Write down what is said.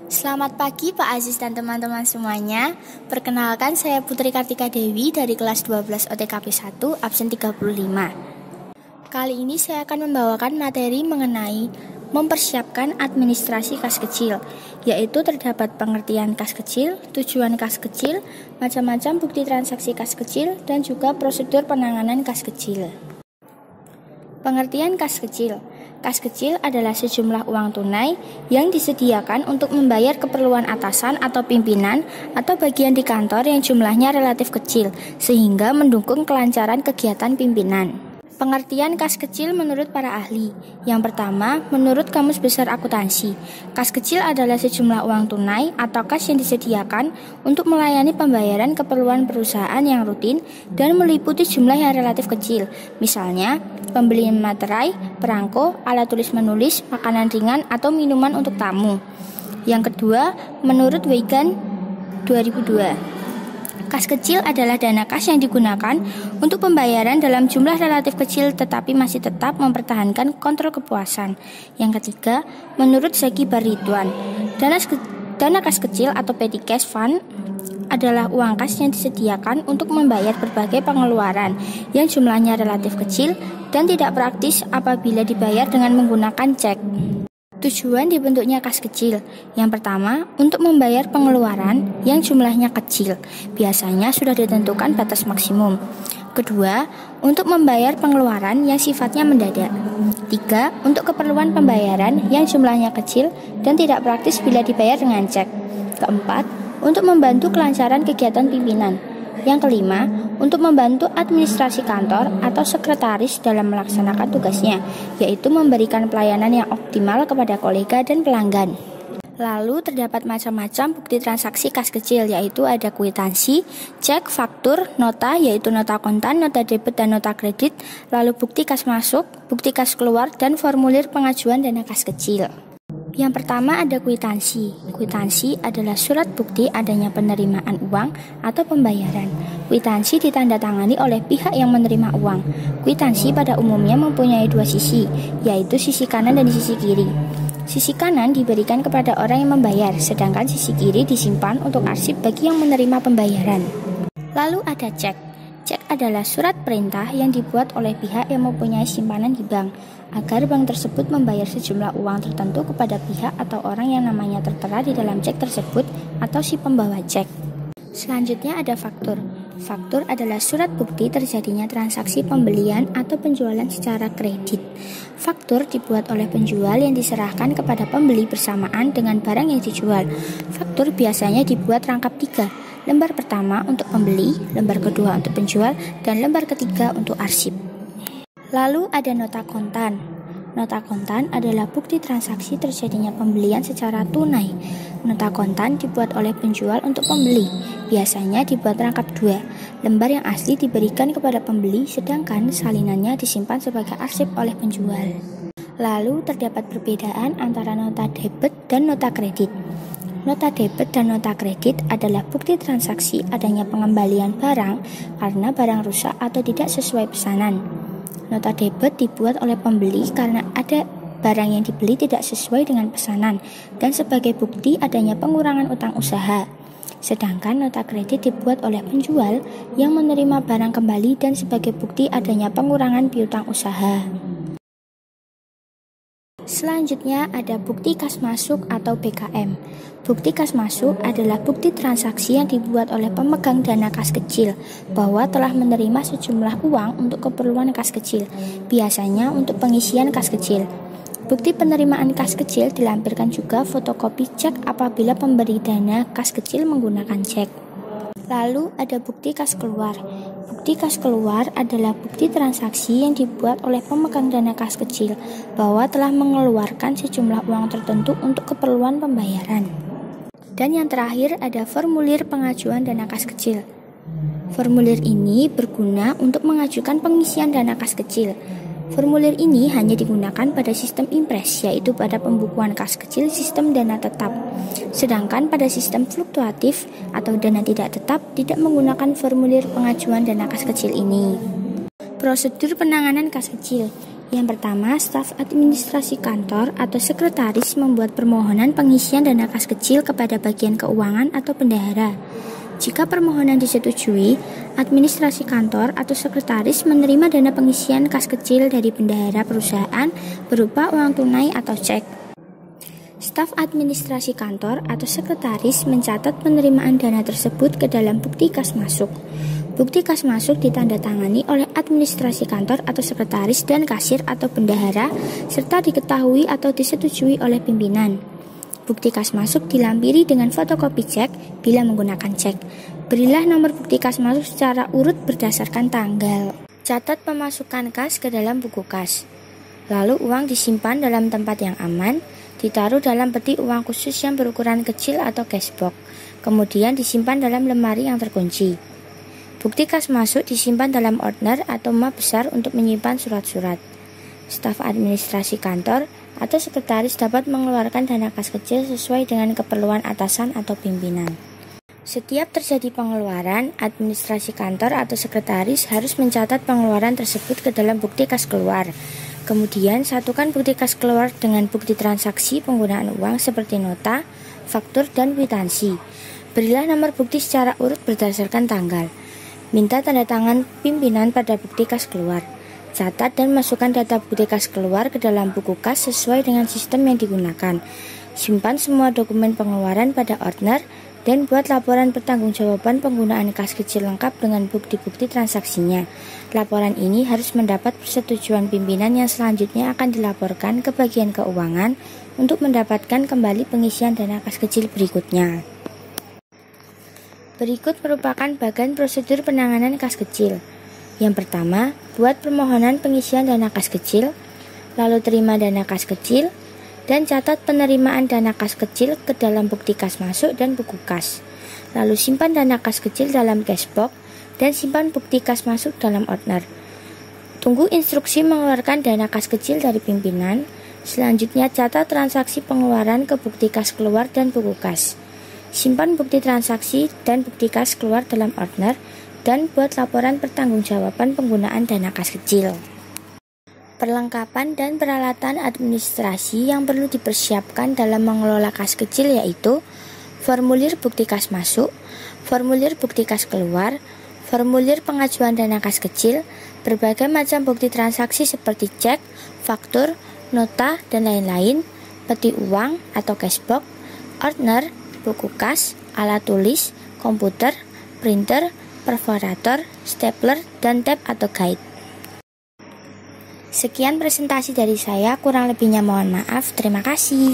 Selamat pagi Pak Aziz dan teman-teman semuanya. Perkenalkan, saya Putri Kartika Dewi dari kelas 12 OTKP 1 absen 35. Kali ini saya akan membawakan materi mengenai mempersiapkan administrasi kas kecil, yaitu terdapat pengertian kas kecil, tujuan kas kecil, macam-macam bukti transaksi kas kecil, dan juga prosedur penanganan kas kecil. Pengertian kas kecil. Kas kecil adalah sejumlah uang tunai yang disediakan untuk membayar keperluan atasan atau pimpinan atau bagian di kantor yang jumlahnya relatif kecil, sehingga mendukung kelancaran kegiatan pimpinan. Pengertian kas kecil menurut para ahli. Yang pertama, menurut Kamus Besar Akuntansi, kas kecil adalah sejumlah uang tunai atau kas yang disediakan untuk melayani pembayaran keperluan perusahaan yang rutin dan meliputi jumlah yang relatif kecil. Misalnya, pembelian materai, perangko, alat tulis menulis, makanan ringan, atau minuman untuk tamu. Yang kedua, menurut Weigan 2002, kas kecil adalah dana kas yang digunakan untuk pembayaran dalam jumlah relatif kecil tetapi masih tetap mempertahankan kontrol kepuasan. Yang ketiga, menurut Zaki Baridwan, dana kas kecil atau petty cash fund adalah uang kas yang disediakan untuk membayar berbagai pengeluaran yang jumlahnya relatif kecil dan tidak praktis apabila dibayar dengan menggunakan cek. Tujuan dibentuknya kas kecil. Yang pertama, untuk membayar pengeluaran yang jumlahnya kecil, biasanya sudah ditentukan batas maksimum. Kedua, untuk membayar pengeluaran yang sifatnya mendadak. Tiga, untuk keperluan pembayaran yang jumlahnya kecil dan tidak praktis bila dibayar dengan cek. Keempat, untuk membantu kelancaran kegiatan pimpinan. Yang kelima, untuk membantu administrasi kantor atau sekretaris dalam melaksanakan tugasnya, yaitu memberikan pelayanan yang optimal kepada kolega dan pelanggan. Lalu terdapat macam-macam bukti transaksi kas kecil, yaitu ada kwitansi, cek, faktur, nota, yaitu nota kontan, nota debit, dan nota kredit, lalu bukti kas masuk, bukti kas keluar, dan formulir pengajuan dana kas kecil. Yang pertama ada kwitansi. Kwitansi adalah surat bukti adanya penerimaan uang atau pembayaran. Kwitansi ditandatangani oleh pihak yang menerima uang. Kwitansi pada umumnya mempunyai dua sisi, yaitu sisi kanan dan sisi kiri. Sisi kanan diberikan kepada orang yang membayar, sedangkan sisi kiri disimpan untuk arsip bagi yang menerima pembayaran. Lalu ada cek. Cek adalah surat perintah yang dibuat oleh pihak yang mempunyai simpanan di bank, agar bank tersebut membayar sejumlah uang tertentu kepada pihak atau orang yang namanya tertera di dalam cek tersebut atau si pembawa cek. Selanjutnya ada faktur. Faktur adalah surat bukti terjadinya transaksi pembelian atau penjualan secara kredit. Faktur dibuat oleh penjual yang diserahkan kepada pembeli bersamaan dengan barang yang dijual. Faktur biasanya dibuat rangkap 3. Lembar pertama untuk pembeli, lembar kedua untuk penjual, dan lembar ketiga untuk arsip. Lalu ada nota kontan. Nota kontan adalah bukti transaksi terjadinya pembelian secara tunai. Nota kontan dibuat oleh penjual untuk pembeli. Biasanya dibuat rangkap 2. Lembar yang asli diberikan kepada pembeli, sedangkan salinannya disimpan sebagai arsip oleh penjual. Lalu terdapat perbedaan antara nota debit dan nota kredit. Nota debit dan nota kredit adalah bukti transaksi adanya pengembalian barang karena barang rusak atau tidak sesuai pesanan. Nota debit dibuat oleh pembeli karena ada barang yang dibeli tidak sesuai dengan pesanan dan sebagai bukti adanya pengurangan utang usaha. Sedangkan nota kredit dibuat oleh penjual yang menerima barang kembali dan sebagai bukti adanya pengurangan piutang usaha. Selanjutnya ada bukti kas masuk atau BKM. Bukti kas masuk adalah bukti transaksi yang dibuat oleh pemegang dana kas kecil bahwa telah menerima sejumlah uang untuk keperluan kas kecil, biasanya untuk pengisian kas kecil. Bukti penerimaan kas kecil dilampirkan juga fotokopi cek apabila pemberi dana kas kecil menggunakan cek. Lalu ada bukti kas keluar. Bukti kas keluar adalah bukti transaksi yang dibuat oleh pemegang dana kas kecil bahwa telah mengeluarkan sejumlah uang tertentu untuk keperluan pembayaran. Dan yang terakhir ada formulir pengajuan dana kas kecil. Formulir ini berguna untuk mengajukan pengisian dana kas kecil. Formulir ini hanya digunakan pada sistem impres, yaitu pada pembukuan kas kecil sistem dana tetap. Sedangkan pada sistem fluktuatif atau dana tidak tetap tidak menggunakan formulir pengajuan dana kas kecil ini. Prosedur penanganan kas kecil. Yang pertama, staf administrasi kantor atau sekretaris membuat permohonan pengisian dana kas kecil kepada bagian keuangan atau bendahara. Jika permohonan disetujui, administrasi kantor atau sekretaris menerima dana pengisian kas kecil dari bendahara perusahaan berupa uang tunai atau cek. Staf administrasi kantor atau sekretaris mencatat penerimaan dana tersebut ke dalam bukti kas masuk. Bukti kas masuk ditandatangani oleh administrasi kantor atau sekretaris dan kasir atau bendahara serta diketahui atau disetujui oleh pimpinan. Bukti kas masuk dilampiri dengan fotokopi cek bila menggunakan cek. Berilah nomor bukti kas masuk secara urut berdasarkan tanggal. Catat pemasukan kas ke dalam buku kas. Lalu uang disimpan dalam tempat yang aman, ditaruh dalam peti uang khusus yang berukuran kecil atau cashbox. Kemudian disimpan dalam lemari yang terkunci. Bukti kas masuk disimpan dalam ordner atau map besar untuk menyimpan surat-surat. Staf administrasi kantor atau sekretaris dapat mengeluarkan dana kas kecil sesuai dengan keperluan atasan atau pimpinan. Setiap terjadi pengeluaran, administrasi kantor atau sekretaris harus mencatat pengeluaran tersebut ke dalam bukti kas keluar. Kemudian satukan bukti kas keluar dengan bukti transaksi penggunaan uang seperti nota, faktur, dan kwitansi. Berilah nomor bukti secara urut berdasarkan tanggal. Minta tanda tangan pimpinan pada bukti kas keluar. Catat dan masukkan data bukti kas keluar ke dalam buku kas sesuai dengan sistem yang digunakan. Simpan semua dokumen pengeluaran pada ordner dan buat laporan pertanggungjawaban penggunaan kas kecil lengkap dengan bukti-bukti transaksinya. Laporan ini harus mendapat persetujuan pimpinan yang selanjutnya akan dilaporkan ke bagian keuangan untuk mendapatkan kembali pengisian dana kas kecil berikutnya. Berikut merupakan bagian prosedur penanganan kas kecil. Yang pertama, buat permohonan pengisian dana kas kecil, lalu terima dana kas kecil, dan catat penerimaan dana kas kecil ke dalam bukti kas masuk dan buku kas. Lalu simpan dana kas kecil dalam cashbox, dan simpan bukti kas masuk dalam ordner. Tunggu instruksi mengeluarkan dana kas kecil dari pimpinan. Selanjutnya catat transaksi pengeluaran ke bukti kas keluar dan buku kas. Simpan bukti transaksi dan bukti kas keluar dalam ordner dan buat laporan pertanggungjawaban penggunaan dana kas kecil. Perlengkapan dan peralatan administrasi yang perlu dipersiapkan dalam mengelola kas kecil yaitu formulir bukti kas masuk, formulir bukti kas keluar, formulir pengajuan dana kas kecil, berbagai macam bukti transaksi seperti cek, faktur, nota, dan lain-lain, peti uang atau cashbox, ordner, buku kas, alat tulis, komputer, printer, perforator, stapler, dan tab atau guide. Sekian presentasi dari saya, kurang lebihnya mohon maaf. Terima kasih.